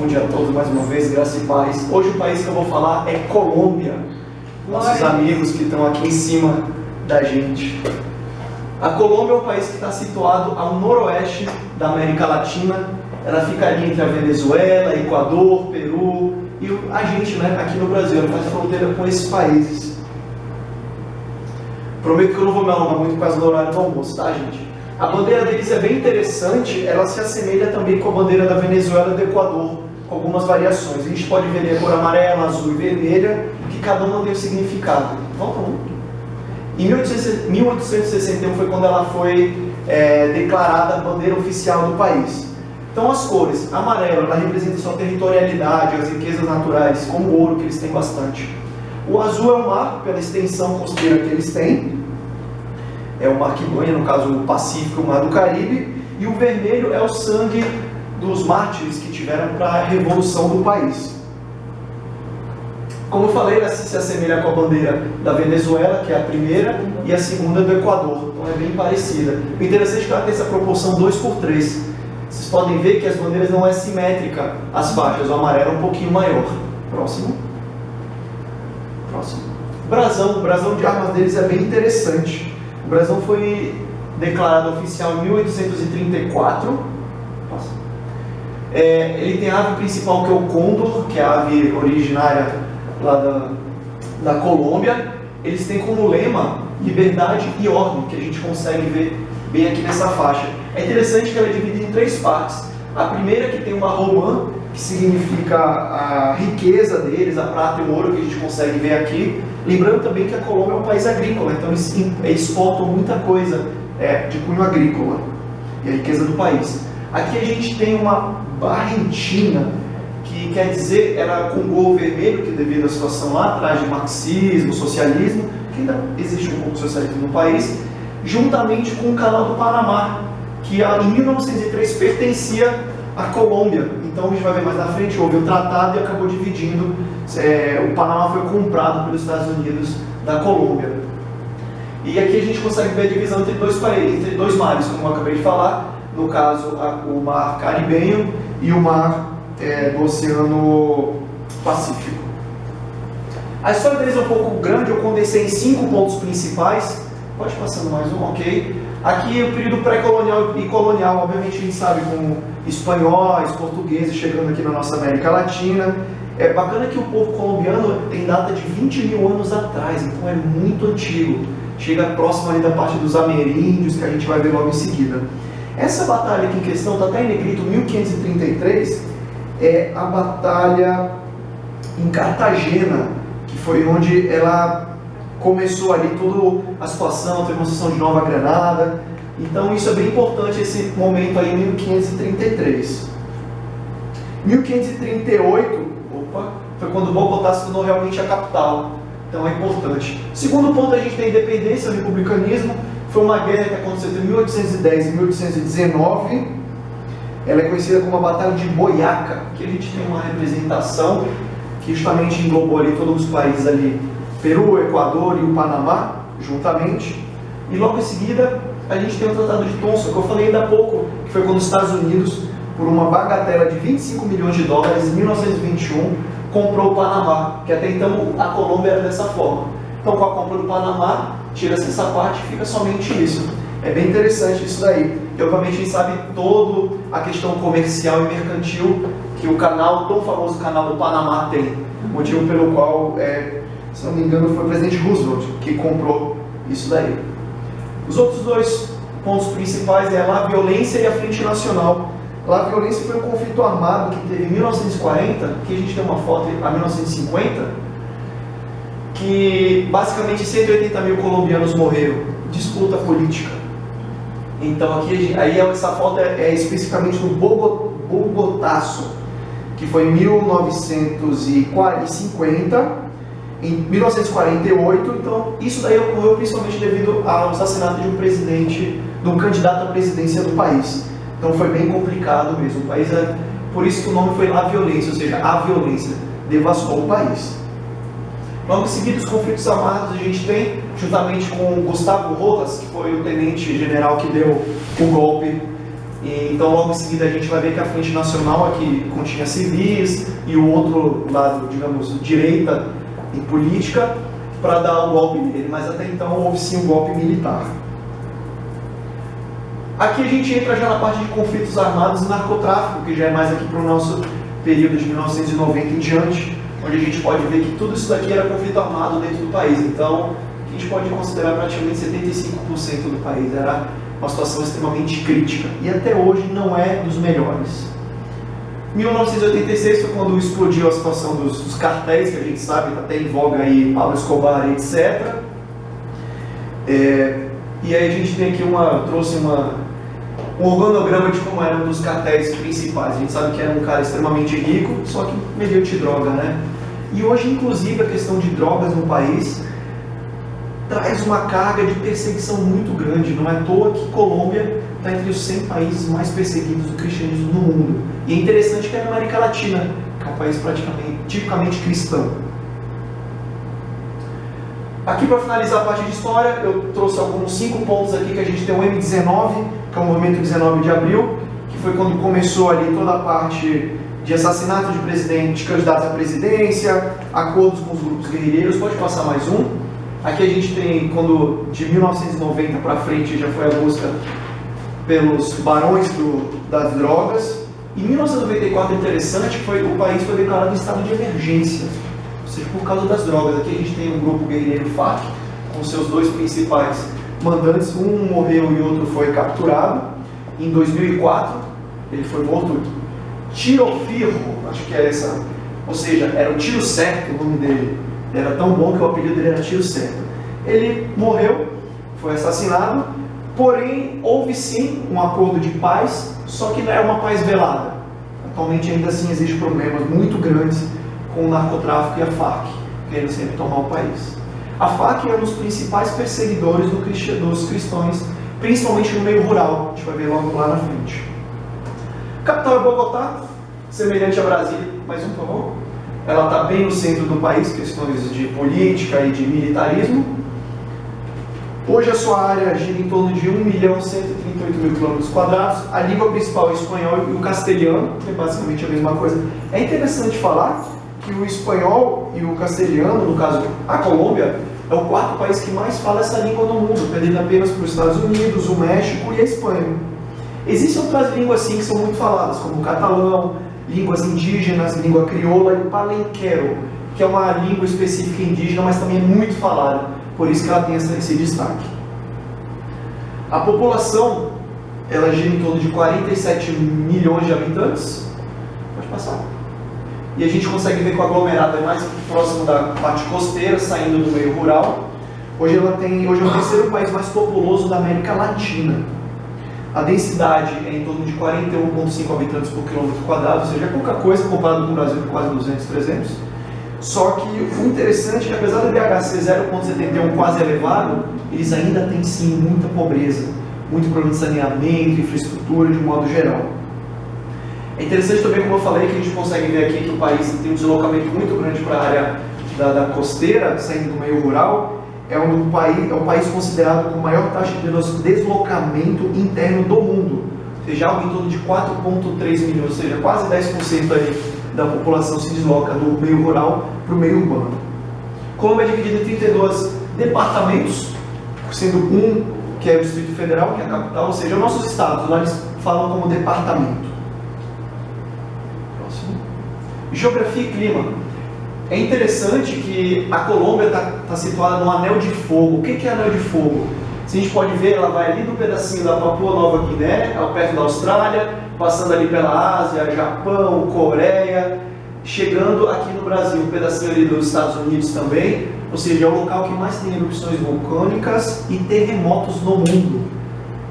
dia a todos mais uma vez, graça e paz. Hoje o país que eu vou falar é Colômbia. Nossos amigos que estão aqui em cima da gente. A Colômbia é um país que está situado ao noroeste da América Latina. Ela fica ali entre a Venezuela, Equador, Peru e a gente, né, aqui no Brasil. Ela faz fronteira com esses países. Prometo que eu não vou me alongar muito por causa do horário do almoço, tá, gente? A bandeira deles é bem interessante, ela se assemelha também com a bandeira da Venezuela e do Equador, com algumas variações. A gente pode ver a cor amarela, azul e vermelha, que cada uma tem um significado. Vamos. Em 1861 foi quando ela foi declarada a bandeira oficial do país. Então as cores, a amarela, ela representa sua territorialidade, as riquezas naturais, como o ouro, que eles têm bastante. O azul é o mar, pela extensão costeira que eles têm. É o mar que banha, no caso o Pacífico, o mar do Caribe. E o vermelho é o sangue dos mártires que tiveram para a revolução do país. Como eu falei, ela se assemelha com a bandeira da Venezuela, que é a primeira, e a segunda do Equador. Então é bem parecida. O interessante é que ela tem essa proporção 2:3. Vocês podem ver que as bandeiras não é simétrica, as faixas. O amarelo é um pouquinho maior. Próximo. O brasão de armas deles é bem interessante. O brasão foi declarado oficial em 1834. Ele tem a ave principal, que é o côndor, que é a ave originária lá da Colômbia. Eles têm como lema liberdade e ordem, que a gente consegue ver bem aqui nessa faixa. É interessante que ela é dividida em 3 partes. A primeira, que tem uma romã, que significa a riqueza deles, a prata e o ouro, que a gente consegue ver aqui. Lembrando também que a Colômbia é um país agrícola, então eles exportam muita coisa de cunho agrícola e a riqueza do país. Aqui a gente tem uma barrentina, que quer dizer, era com gol vermelho, que devido à situação lá atrás de marxismo, socialismo, que ainda existe um pouco de socialismo no país, juntamente com o Canal do Panamá, que em 1903 pertencia à Colômbia. Então a gente vai ver mais na frente, houve o tratado e acabou dividindo. O Panamá foi comprado pelos Estados Unidos da Colômbia. E aqui a gente consegue ver a divisão entre dois mares, como eu acabei de falar, no caso o mar Caribenho e o mar do Oceano Pacífico. A história deles é um pouco grande, eu condensei em 5 pontos principais. Pode passando mais um, ok? Aqui o período pré-colonial e colonial, obviamente a gente sabe, com espanhóis, portugueses chegando aqui na nossa América Latina. É bacana que o povo colombiano tem data de 20 mil anos atrás, então é muito antigo. Chega próximo ali da parte dos ameríndios, que a gente vai ver logo em seguida. Essa batalha aqui em questão, está até em negrito, 1533, é a batalha em Cartagena, que foi onde ela começou ali toda a situação, a demonstração de Nova Granada. Então isso é bem importante, esse momento aí em 1533. 1538, foi quando Bogotá se tornou realmente a capital. Então é importante. Segundo ponto, a gente tem a independência, o republicanismo. Foi uma guerra que aconteceu entre 1810 e 1819. Ela é conhecida como a Batalha de Boyaca, que a gente tem uma representação que justamente englobou ali todos os países ali, Peru, Equador e o Panamá, juntamente. E logo em seguida, a gente tem o Tratado de Thomson, que eu falei ainda há pouco, que foi quando os Estados Unidos, por uma bagatela de 25 milhões de dólares, em 1921, comprou o Panamá, que até então a Colômbia era dessa forma. Então, com a compra do Panamá, tira-se essa parte e fica somente isso. É bem interessante isso daí. E, obviamente, a gente sabe toda a questão comercial e mercantil que o canal, tão famoso canal do Panamá, tem. Motivo pelo qual, se não me engano, foi o presidente Roosevelt que comprou isso daí. Os outros 2 pontos principais é a violência e a Frente Nacional. A violência foi um conflito armado que teve em 1940, que a gente tem uma foto a 1950, que basicamente 180 mil colombianos morreram. Disputa política. Então essa foto é especificamente no Bogotaço, que foi em 1950, em 1948. Então isso daí ocorreu principalmente devido ao assassinato de um candidato à presidência do país. Então foi bem complicado mesmo. O país por isso que o nome foi La Violência, ou seja, a violência devastou o país. Logo em seguida, os conflitos armados a gente tem, juntamente com Gustavo Rojas, que foi o tenente general que deu o golpe E, então logo em seguida a gente vai ver que a Frente Nacional aqui continha civis e o outro lado, digamos, direita em política, para dar o golpe nele, mas até então houve sim um golpe militar. Aqui a gente entra já na parte de conflitos armados e narcotráfico, que já é mais aqui para o nosso período de 1990 em diante, onde a gente pode ver que tudo isso daqui era conflito armado dentro do país. Então, a gente pode considerar praticamente 75% do país. Era uma situação extremamente crítica. E até hoje não é dos melhores. 1986 foi quando explodiu a situação dos cartéis, que a gente sabe, está até em voga aí, Pablo Escobar, etc. E aí a gente tem aqui trouxe um organograma de como era um dos cartéis principais. A gente sabe que era um cara extremamente rico, só que vendeu de droga, né? E hoje, inclusive, a questão de drogas no país traz uma carga de perseguição muito grande. Não é à toa que Colômbia está entre os 100 países mais perseguidos do cristianismo no mundo. E é interessante que é na América Latina, que é um país praticamente, tipicamente cristão. Aqui, para finalizar a parte de história, eu trouxe alguns 5 pontos aqui, que a gente tem o M19, que é o movimento 19 de abril, que foi quando começou ali toda a parte de assassinato de presidente, candidatos à presidência, acordos com os grupos guerrilheiros. Pode passar mais um. Aqui a gente tem, quando de 1990 para frente, já foi a busca pelos barões das drogas. Em 1994, interessante, o país foi declarado em estado de emergência, ou seja, por causa das drogas. Aqui a gente tem um grupo guerrilheiro FARC, com seus 2 principais mandantes, um morreu e outro foi capturado. Em 2004, ele foi morto. Tirofirro, acho que é essa, ou seja, era o tiro certo o nome dele. Era tão bom que o apelido dele era tiro certo. Ele morreu, foi assassinado, porém houve sim um acordo de paz, só que não é uma paz velada. Atualmente ainda assim existem problemas muito grandes com o narcotráfico e a FARC, querendo sempre tomar o país. A FARC é um dos principais perseguidores dos cristãos, principalmente no meio rural. A gente vai ver logo lá na frente. Capital é Bogotá, semelhante a Brasília. Mais um, por favor. Ela está bem no centro do país, questões de política e de militarismo. Hoje a sua área gira em torno de 1.138.000 km². A língua principal é o espanhol e o castelhano, que é basicamente a mesma coisa. É interessante falar que o espanhol e o castelhano, no caso a Colômbia, é o 4º país que mais fala essa língua no mundo, perdendo apenas para os Estados Unidos, o México e a Espanha. Existem outras línguas sim que são muito faladas, como o catalão, línguas indígenas, língua crioula e o palenquero, que é uma língua específica indígena, mas também é muito falada, por isso que ela tem esse destaque. A população, ela gira em torno de 47 milhões de habitantes. Pode passar. E a gente consegue ver que o aglomerado é mais próximo da parte costeira, saindo do meio rural. Hoje é o 3º país mais populoso da América Latina. A densidade é em torno de 41,5 habitantes por quilômetro quadrado, ou seja, é pouca coisa comparado com o Brasil, que quase 200, 300. Só que o interessante é que, apesar do IDH ser 0,71 quase elevado, eles ainda têm sim muita pobreza, muito problema de saneamento, infraestrutura de um modo geral. É interessante também, como eu falei, que a gente consegue ver aqui que o país tem um deslocamento muito grande para a área da costeira, saindo do meio rural. É um país considerado com maior taxa de deslocamento interno do mundo, ou seja, algo em torno de 4,3 milhões, ou seja, quase 10% aí da população se desloca do meio rural para o meio urbano. Colômbia é dividida em 32 departamentos, sendo um que é o Distrito Federal, que é a capital, ou seja, os nossos estados, lá eles falam como departamento. Próximo. Geografia e clima. É interessante que a Colômbia está situada no Anel de Fogo. O que é Anel de Fogo? Se a gente pode ver, ela vai ali do pedacinho da Papua Nova Guiné, perto da Austrália, passando ali pela Ásia, Japão, Coreia, chegando aqui no Brasil, um pedacinho ali dos Estados Unidos também. Ou seja, é o local que mais tem erupções vulcânicas e terremotos no mundo.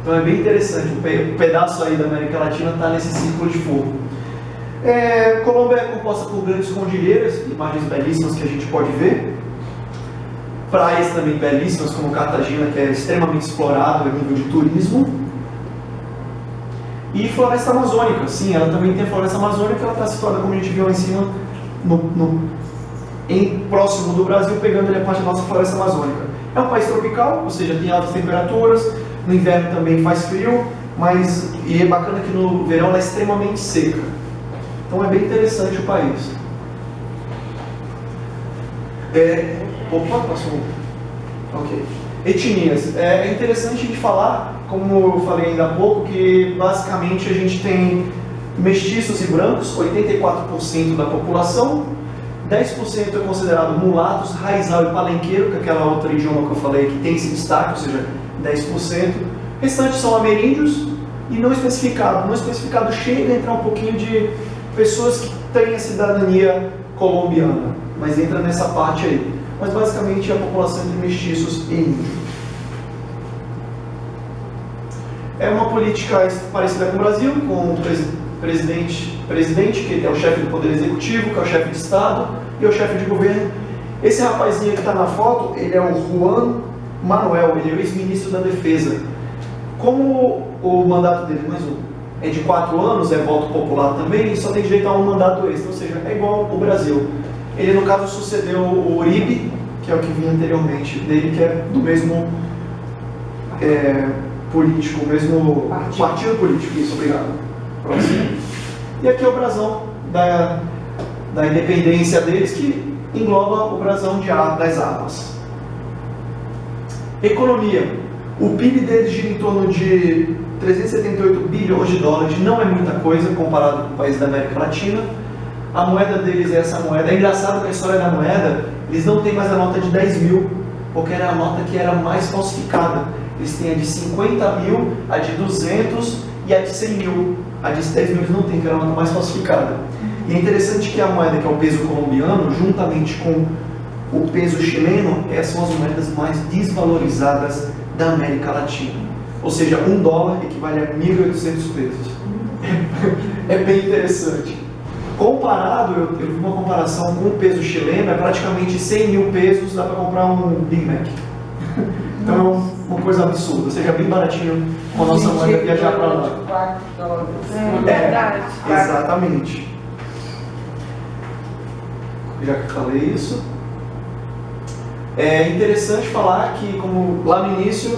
Então é bem interessante, o pedaço aí da América Latina está nesse círculo de fogo. Colômbia é composta por grandes cordilheiras, imagens belíssimas que a gente pode ver. Praias também belíssimas, como Cartagena, que é extremamente explorado a nível de turismo. E floresta amazônica, sim, ela também tem a floresta amazônica, ela está situada, como a gente viu lá em cima, próximo do Brasil, pegando ali a parte da nossa floresta amazônica. É um país tropical, ou seja, tem altas temperaturas, no inverno também faz frio, e é bacana que no verão ela é extremamente seca. Então é bem interessante o país. Opa, passou um. Ok. Etnias. É interessante de falar, como eu falei ainda há pouco, que basicamente a gente tem mestiços e brancos, 84% da população, 10% é considerado mulatos, raizal e palenqueiro, que é aquela outra idioma que eu falei que tem esse destaque, ou seja, 10%. Restantes são ameríndios e não especificado. Não especificado chega a entrar um pouquinho de pessoas que têm a cidadania colombiana, mas entra nessa parte aí. Mas basicamente é a população entre mestiços e índios. É uma política parecida com o Brasil, com o presidente, que é o chefe do Poder Executivo, que é o chefe de Estado e é o chefe de governo. Esse rapazinho que está na foto, ele é o Juan Manuel, ele é o ex-ministro da Defesa. Como o mandato dele, mais um, é de 4 anos, é voto popular também, ele só tem direito a um mandato extra, ou seja, é igual o Brasil. Ele, no caso, sucedeu o Uribe, que é o que vinha anteriormente dele, que é do mesmo político, o mesmo partido político. Isso, obrigado. Próximo. E aqui é o brasão da independência deles, que engloba o brasão das armas. Economia. O PIB deles gira em torno de 378 bilhões de dólares, não é muita coisa comparado com o país da América Latina. A moeda deles é essa moeda. É engraçado que a história da moeda, eles não têm mais a nota de 10 mil, porque era a nota que era mais falsificada. Eles têm a de 50 mil, a de 200 e a de 100 mil. A de 10 mil eles não têm, que era a nota mais falsificada. E é interessante que a moeda, que é o peso colombiano, juntamente com o peso chileno, essas são as moedas mais desvalorizadas da América Latina. Ou seja, $1 equivale a 1.800 pesos. É bem interessante. Comparado, eu vi uma comparação com o peso chileno, é praticamente 100 mil pesos, dá para comprar um Big Mac. Então é uma coisa absurda, ou seja, bem baratinho com a nossa moeda viajar para lá. É verdade. Exatamente. Já que eu falei isso, é interessante falar que, como lá no início,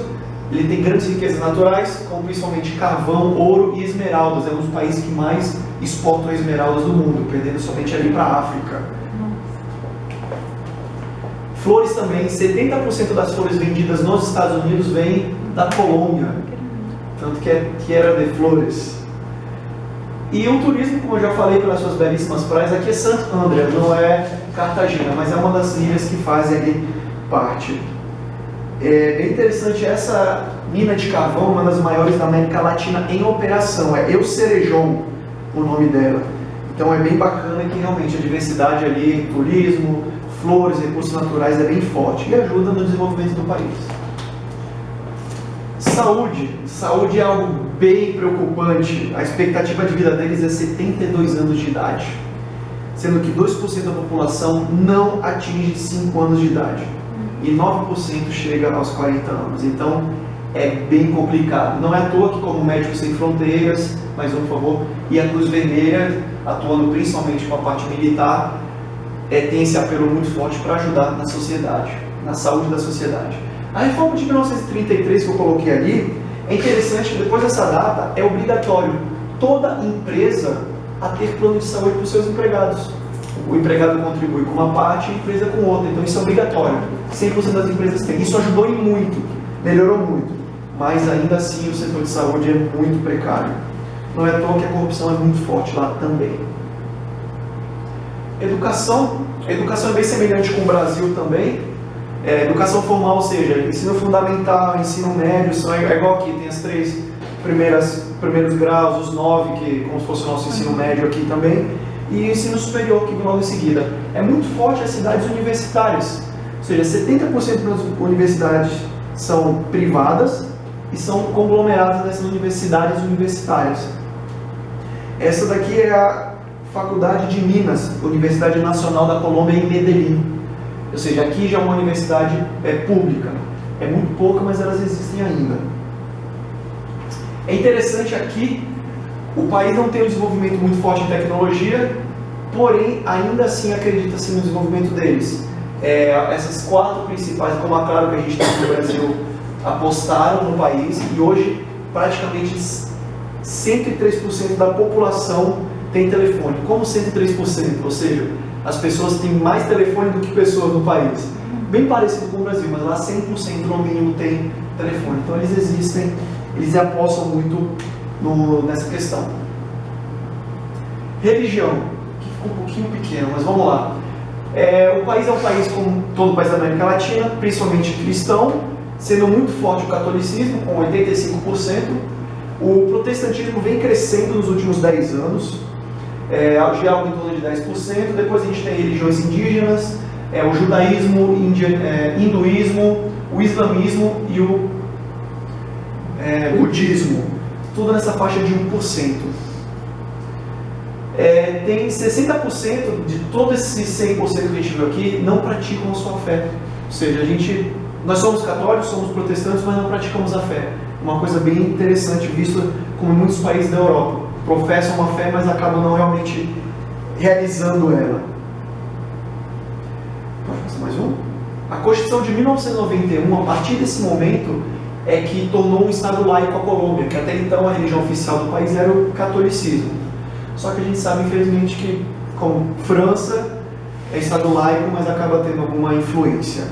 ele tem grandes riquezas naturais, como principalmente carvão, ouro e esmeraldas. É um dos países que mais exportam esmeraldas do mundo, perdendo somente ali para a África. Flores também, 70% das flores vendidas nos Estados Unidos vêm da Colômbia, tanto que era de flores. E o turismo, como eu já falei, pelas suas belíssimas praias, aqui é Santo André, não é Cartagena, mas é uma das ilhas que fazem ali parte. É bem interessante, essa mina de carvão, uma das maiores da América Latina em operação, é El Cerejón, o nome dela. Então é bem bacana que realmente a diversidade ali, turismo, flores, recursos naturais é bem forte e ajuda no desenvolvimento do país. Saúde é algo bem preocupante. A expectativa de vida deles é 72 anos de idade, sendo que 2% da população não atinge 5 anos de idade e 9% chega aos 40 anos. Então é bem complicado. Não é à toa que, como Médicos Sem Fronteiras, mais um, por favor, e a Cruz Vermelha, atuando principalmente com a parte militar, tem esse apelo muito forte para ajudar na sociedade, na saúde da sociedade. A reforma de 1933 que eu coloquei ali, é interessante que depois dessa data é obrigatório toda empresa a ter plano de saúde para os seus empregados. O empregado contribui com uma parte e a empresa com outra, então isso é obrigatório. 100% das empresas têm. Isso ajudou em muito, melhorou muito, mas ainda assim o setor de saúde é muito precário. Não é à toa que a corrupção é muito forte lá também. Educação. A educação é bem semelhante com o Brasil também. Educação formal, ou seja, ensino fundamental, ensino médio, é igual aqui, tem as 3 primeiros graus, os 9, que como se fosse o nosso ensino médio aqui também, e o ensino superior, que vem logo em seguida. É muito forte as cidades universitárias, ou seja, 70% das universidades são privadas e são conglomeradas dessas universidades universitárias. Essa daqui é a Faculdade de Minas, Universidade Nacional da Colômbia em Medellín. Ou seja, aqui já é uma universidade pública. É muito pouca, mas elas existem ainda. É interessante aqui, o país não tem um desenvolvimento muito forte em tecnologia, porém, ainda assim acredita-se no desenvolvimento deles. Essas 4 principais, como a Claro que a gente tem no Brasil, apostaram no país e hoje praticamente 103% da população tem telefone. Como 103%? Ou seja, as pessoas têm mais telefone do que pessoas no país. Bem parecido com o Brasil, mas lá 100% no mínimo tem telefone. Então eles existem, eles apostam muito nessa questão. Religião, que ficou um pouquinho pequeno, mas vamos lá. O país é um país, como todo o país da América Latina, principalmente cristão, sendo muito forte o catolicismo, com 85%. O protestantismo vem crescendo nos últimos 10 anos, de algo em torno de 10%. Depois a gente tem religiões indígenas, o judaísmo, hinduísmo, o islamismo e o budismo. Tudo nessa faixa de 1%. Tem 60% de todo esse 100% que a gente viu aqui não praticam a sua fé. Ou seja, nós somos católicos, somos protestantes, mas não praticamos a fé. Uma coisa bem interessante, visto como em muitos países da Europa. Professam uma fé, mas acabam não realmente realizando ela. Pode passar mais um? A Constituição de 1991, a partir desse momento, é que tornou um Estado laico a Colômbia, que até então a religião oficial do país era o catolicismo. Só que a gente sabe, infelizmente, que como França é Estado laico, mas acaba tendo alguma influência.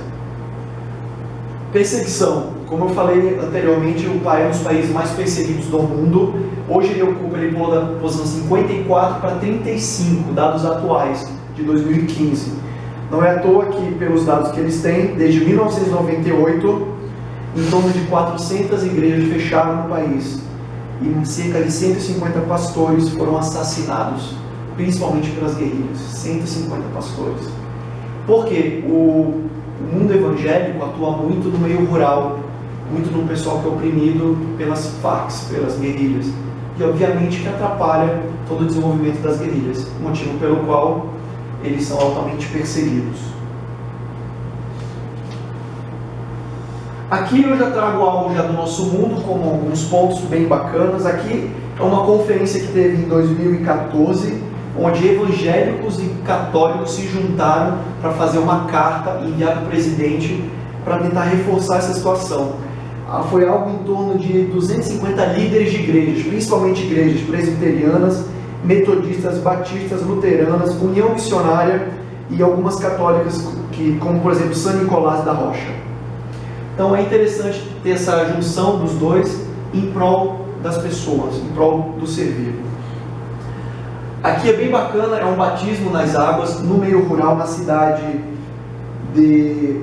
Perseguição. Como eu falei anteriormente, o país é um dos países mais perseguidos do mundo. Hoje ele pulou da posição 54 para 35, dados atuais, de 2015. Não é à toa que, pelos dados que eles têm, desde 1998, em torno de 400 igrejas fecharam no país. E cerca de 150 pastores foram assassinados, principalmente pelas guerrilhas. 150 pastores. Por quê? O mundo evangélico atua muito no meio rural, muito no pessoal que é oprimido pelas Farc, pelas guerrilhas. E obviamente que atrapalha todo o desenvolvimento das guerrilhas, motivo pelo qual eles são altamente perseguidos. Aqui eu já trago algo já do nosso mundo, como alguns pontos bem bacanas. Aqui é uma conferência que teve em 2014, onde evangélicos e católicos se juntaram para fazer uma carta e enviar para o presidente para tentar reforçar essa situação. Foi algo em torno de 250 líderes de igrejas, principalmente igrejas presbiterianas, metodistas, batistas, luteranas, União Missionária e algumas católicas, como por exemplo São Nicolás da Rocha. Então é interessante ter essa junção dos dois em prol das pessoas, em prol do servir. Aqui é bem bacana, é um batismo nas águas, no meio rural, na cidade de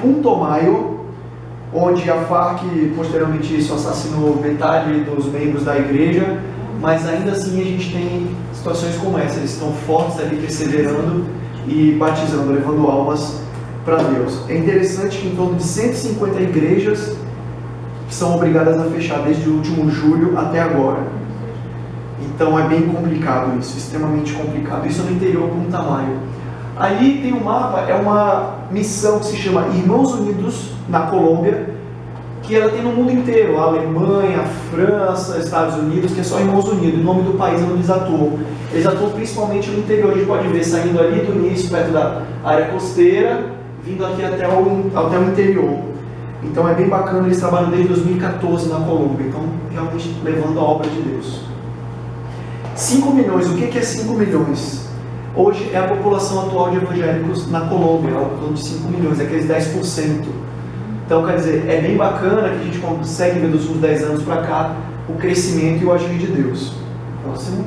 Putumayo, onde a Farc, posteriormente isso, assassinou metade dos membros da igreja, mas ainda assim a gente tem situações como essa, eles estão fortes ali, perseverando e batizando, levando almas para Deus. É interessante que em torno de 150 igrejas são obrigadas a fechar desde o último julho até agora. Então é bem complicado isso, extremamente complicado. Isso no interior com Putumayo. Ali tem um mapa, é uma missão que se chama Irmãos Unidos na Colômbia, que ela tem no mundo inteiro, a Alemanha, a França, Estados Unidos, que é só Irmãos Unidos, o nome do país onde eles atuam. Eles atuam principalmente no interior, a gente pode ver saindo ali do início, perto da área costeira, vindo aqui até o interior. Então é bem bacana, eles trabalham desde 2014 na Colômbia, então realmente levando a obra de Deus. 5 milhões, o que é 5 milhões? Hoje é a população atual de evangélicos na Colômbia, ao torno de 5 milhões, aqueles 10%. Então, quer dizer, é bem bacana que a gente consegue ver dos últimos 10 anos para cá o crescimento e o agir de Deus. Próximo.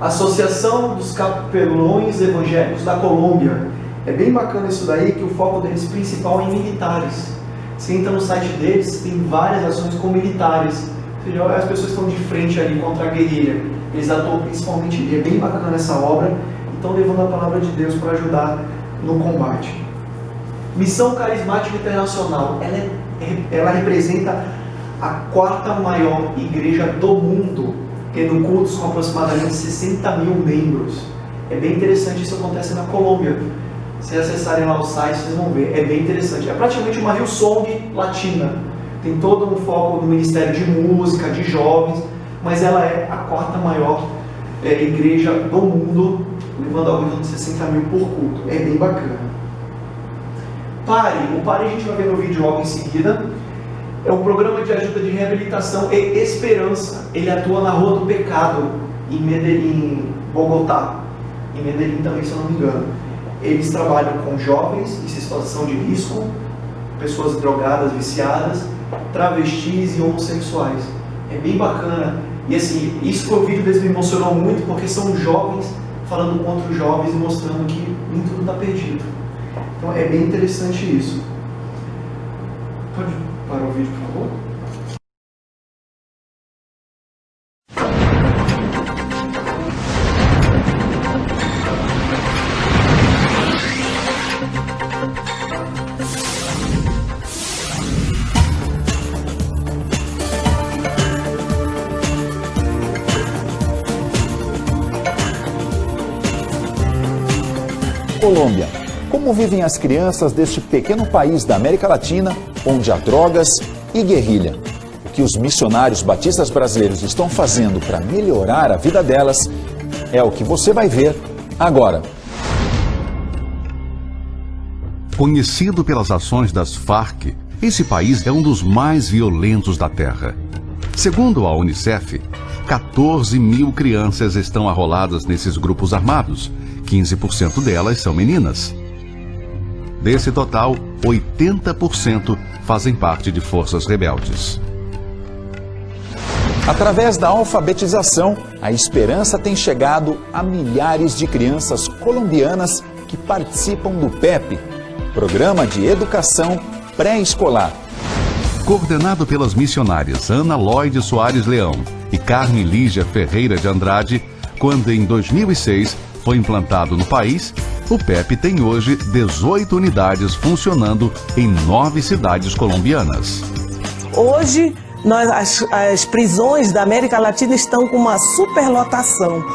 Associação dos Capelões Evangélicos da Colômbia. É bem bacana isso daí, que o foco deles principal é em militares. Você entra no site deles, tem várias ações com militares. Ou seja, as pessoas estão de frente ali contra a guerrilha. Eles atuam principalmente ali. É bem bacana essa obra. Então, levando a palavra de Deus para ajudar no combate. Missão Carismática Internacional. Ela representa a 4ª maior igreja do mundo, tendo cultos com aproximadamente 60 mil membros. É bem interessante, isso acontece na Colômbia. Se acessarem lá o site, vocês vão ver. É bem interessante. É praticamente uma Hillsong latina. Tem todo um foco no Ministério de Música, de jovens, mas ela é a 4ª maior igreja do mundo, levando algo de 60 mil por culto. É bem bacana. O PARE a gente vai ver no vídeo logo em seguida. É um programa de ajuda de reabilitação e esperança. Ele atua na Rua do Pecado, em Medellín, Bogotá. Em Medellín também, se eu não me engano. Eles trabalham com jovens em situação de risco, pessoas drogadas, viciadas, travestis e homossexuais. É bem bacana. E assim, isso foi o vídeo deles, me emocionou muito, porque são jovens falando contra os jovens e mostrando que nem tudo está perdido. Então é bem interessante isso. Pode parar o vídeo, por favor? Colômbia. Como vivem as crianças deste pequeno país da América Latina, onde há drogas e guerrilha? O que os missionários batistas brasileiros estão fazendo para melhorar a vida delas é o que você vai ver agora. Conhecido pelas ações das Farc, esse país é um dos mais violentos da Terra. Segundo a Unicef, 14 mil crianças estão arroladas nesses grupos armados. 15% delas são meninas. Desse total, 80% fazem parte de forças rebeldes. Através da alfabetização, a esperança tem chegado a milhares de crianças colombianas que participam do PEP, Programa de Educação Pré-Escolar. Coordenado pelas missionárias Ana Lloyd Soares Leão e Carmen Lígia Ferreira de Andrade, quando em 2006 foi implantado no país, o PEP tem hoje 18 unidades funcionando em 9 cidades colombianas. Hoje, as prisões da América Latina estão com uma superlotação.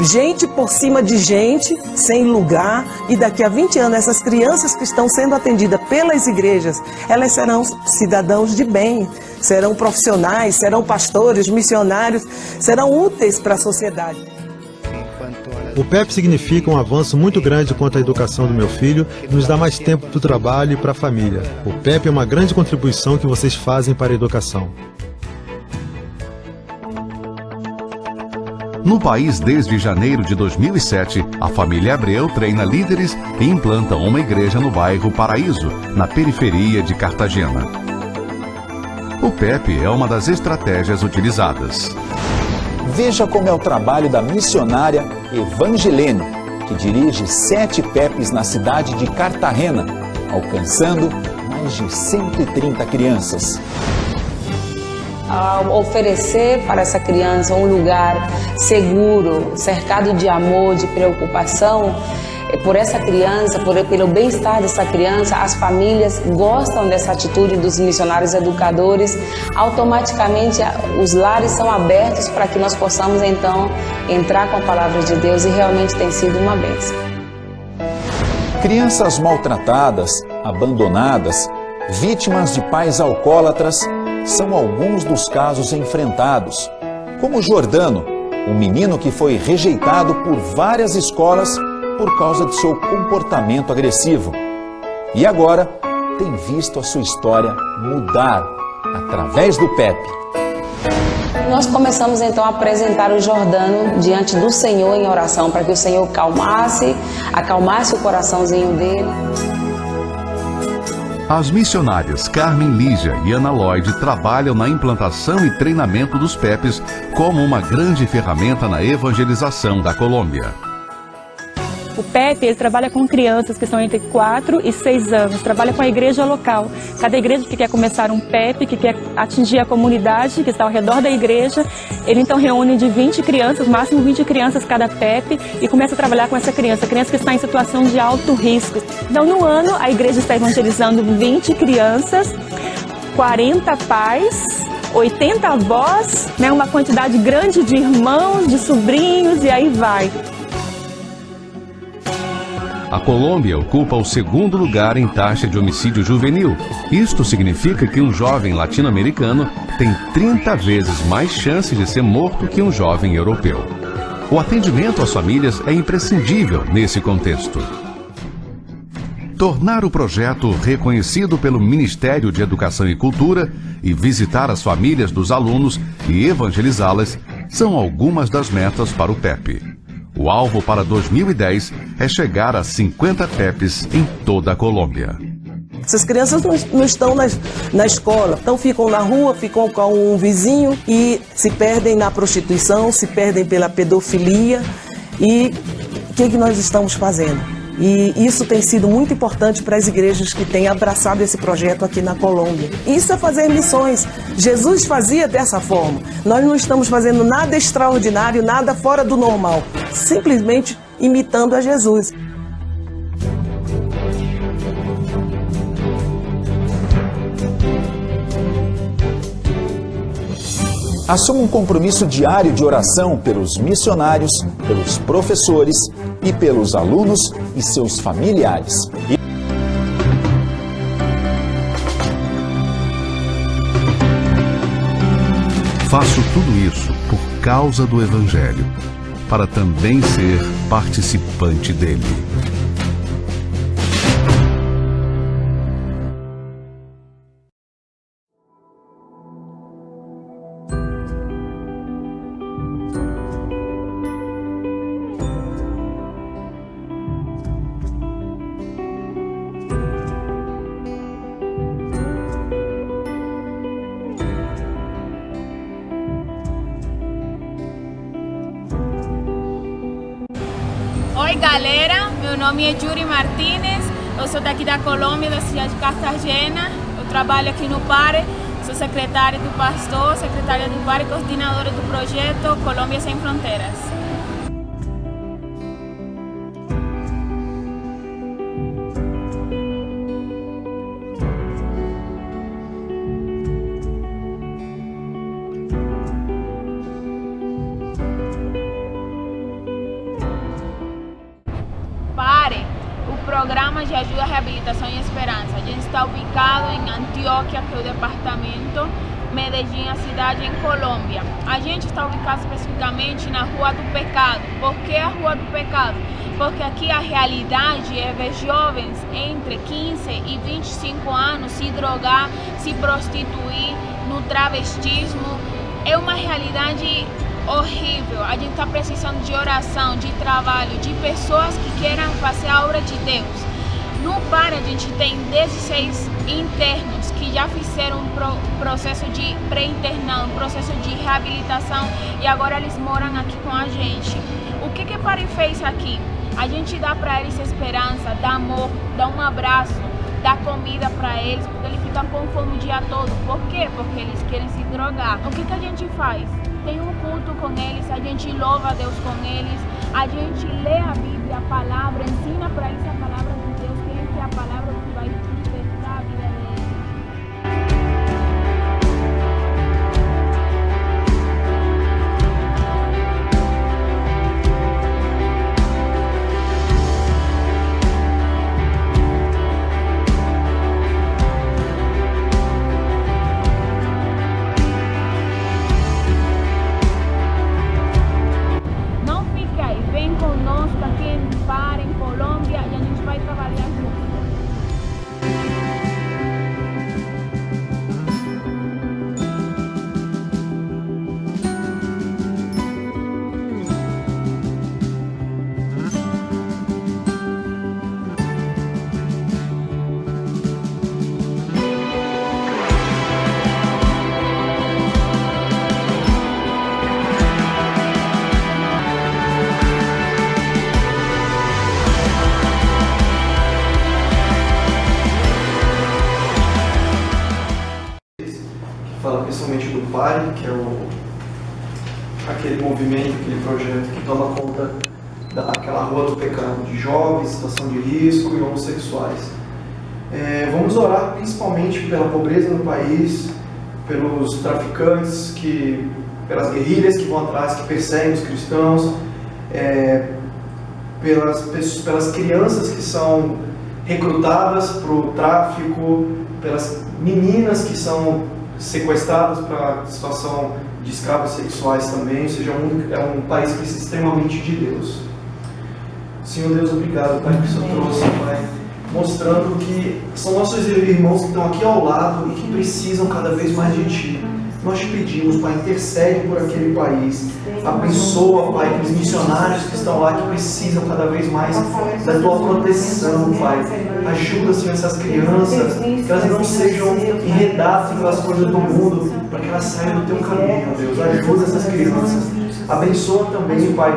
Gente por cima de gente, sem lugar, e daqui a 20 anos essas crianças que estão sendo atendidas pelas igrejas, elas serão cidadãos de bem, serão profissionais, serão pastores, missionários, serão úteis para a sociedade. O PEP significa um avanço muito grande quanto à educação do meu filho e nos dá mais tempo para o trabalho e para a família. O PEP é uma grande contribuição que vocês fazem para a educação. No país, desde janeiro de 2007, a família Abreu treina líderes e implanta uma igreja no bairro Paraíso, na periferia de Cartagena. O PEP é uma das estratégias utilizadas. Veja como é o trabalho da missionária Evangelene, que dirige 7 PEPs na cidade de Cartagena, alcançando mais de 130 crianças. Ao oferecer para essa criança um lugar seguro, cercado de amor, de preocupação, por essa criança, pelo bem-estar dessa criança, as famílias gostam dessa atitude dos missionários educadores, automaticamente os lares são abertos para que nós possamos então entrar com a palavra de Deus e realmente tem sido uma bênção. Crianças maltratadas, abandonadas, vítimas de pais alcoólatras, são alguns dos casos enfrentados, como Jordano, um menino que foi rejeitado por várias escolas por causa de seu comportamento agressivo. E agora tem visto a sua história mudar através do PEP. Nós começamos então a apresentar o Jordano diante do Senhor em oração, para que o Senhor acalmasse o coraçãozinho dele. As missionárias Carmen Lígia e Ana Lloyd trabalham na implantação e treinamento dos PEPs como uma grande ferramenta na evangelização da Colômbia. O PEP, ele trabalha com crianças que são entre 4 e 6 anos, trabalha com a igreja local. Cada igreja que quer começar um PEP, que quer atingir a comunidade que está ao redor da igreja, ele então reúne de 20 crianças, máximo 20 crianças cada PEP, e começa a trabalhar com essa criança que está em situação de alto risco. Então, no ano, a igreja está evangelizando 20 crianças, 40 pais, 80 avós, uma quantidade grande de irmãos, de sobrinhos, e aí vai. A Colômbia ocupa o 2º lugar em taxa de homicídio juvenil. Isto significa que um jovem latino-americano tem 30 vezes mais chance de ser morto que um jovem europeu. O atendimento às famílias é imprescindível nesse contexto. Tornar o projeto reconhecido pelo Ministério de Educação e Cultura e visitar as famílias dos alunos e evangelizá-las são algumas das metas para o PEP. O alvo para 2010 é chegar a 50 PEPs em toda a Colômbia. Essas crianças não estão na escola, então ficam na rua, ficam com um vizinho e se perdem na prostituição, se perdem pela pedofilia. E o que nós estamos fazendo? E isso tem sido muito importante para as igrejas que têm abraçado esse projeto aqui na Colômbia. Isso é fazer missões. Jesus fazia dessa forma. Nós não estamos fazendo nada extraordinário, nada fora do normal. Simplesmente imitando a Jesus. Assuma um compromisso diário de oração pelos missionários, pelos professores e pelos alunos e seus familiares. Faço tudo isso por causa do Evangelho, para também ser participante dele. Oi galera, meu nome é Yuri Martínez, eu sou daqui da Colômbia, da cidade de Cartagena, eu trabalho aqui no PARE, sou secretária do pastor, secretária do PARE e coordenadora do projeto Colômbia Sem Fronteiras. Programa de Ajuda, Reabilitação e Esperança. A gente está ubicado em Antioquia, que é o departamento, Medellín, a cidade em Colômbia. A gente está ubicado especificamente na Rua do Pecado. Por que a Rua do Pecado? Porque aqui a realidade é ver jovens entre 15 e 25 anos se drogar, se prostituir, no travestismo. É uma realidade horrível. A gente está precisando de oração, de trabalho, de pessoas que queiram fazer a obra de Deus. No PARE a gente tem 16 internos que já fizeram um processo de pré-internação, um processo de reabilitação e agora eles moram aqui com a gente. O que o PARE fez aqui? A gente dá para eles esperança, dá amor, dá um abraço, dá comida para eles, porque eles ficam com fome o dia todo. Por quê? Porque eles querem se drogar. O que a gente faz? Tem um culto com eles, a gente louva a Deus com eles, a gente lê a Bíblia, a palavra, ensina para eles a palavra de Deus, que é a palavra que vai libertar a vida deles. Fala principalmente do PARE, que é aquele movimento, aquele projeto que toma conta daquela Rua do Pecado, de jovens, situação de risco e homossexuais. Vamos orar principalmente pela pobreza no país, pelos traficantes, pelas guerrilhas que vão atrás, que perseguem os cristãos, pelas crianças que são recrutadas para o tráfico, pelas meninas que são sequestradas para a situação de escravos sexuais também. Ou seja, é um país que precisa extremamente de Deus. Senhor Deus, obrigado, Pai, que o Senhor trouxe, Pai, mostrando que são nossos irmãos que estão aqui ao lado e que precisam cada vez mais de Ti. Nós te pedimos, Pai, intercede por aquele país, abençoa, Pai, aqueles missionários que estão lá, que precisam cada vez mais da Tua proteção, Pai. Ajuda, Senhor, essas crianças, que elas não sejam enredadas pelas coisas do mundo, para que elas saiam do Teu caminho, Deus. Ajuda essas crianças. Abençoa também, Pai,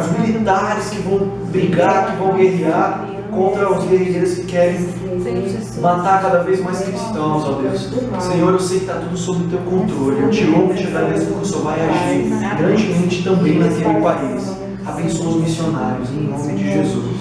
os militares que vão brigar, que vão guerrear contra os guerrilheiros que querem matar cada vez mais cristãos, ó Deus. Senhor, eu sei que está tudo sob o Teu controle. Eu te louvo e te agradeço porque o Senhor vai agir grandemente também naquele país. Abençoa os missionários, em nome de Jesus.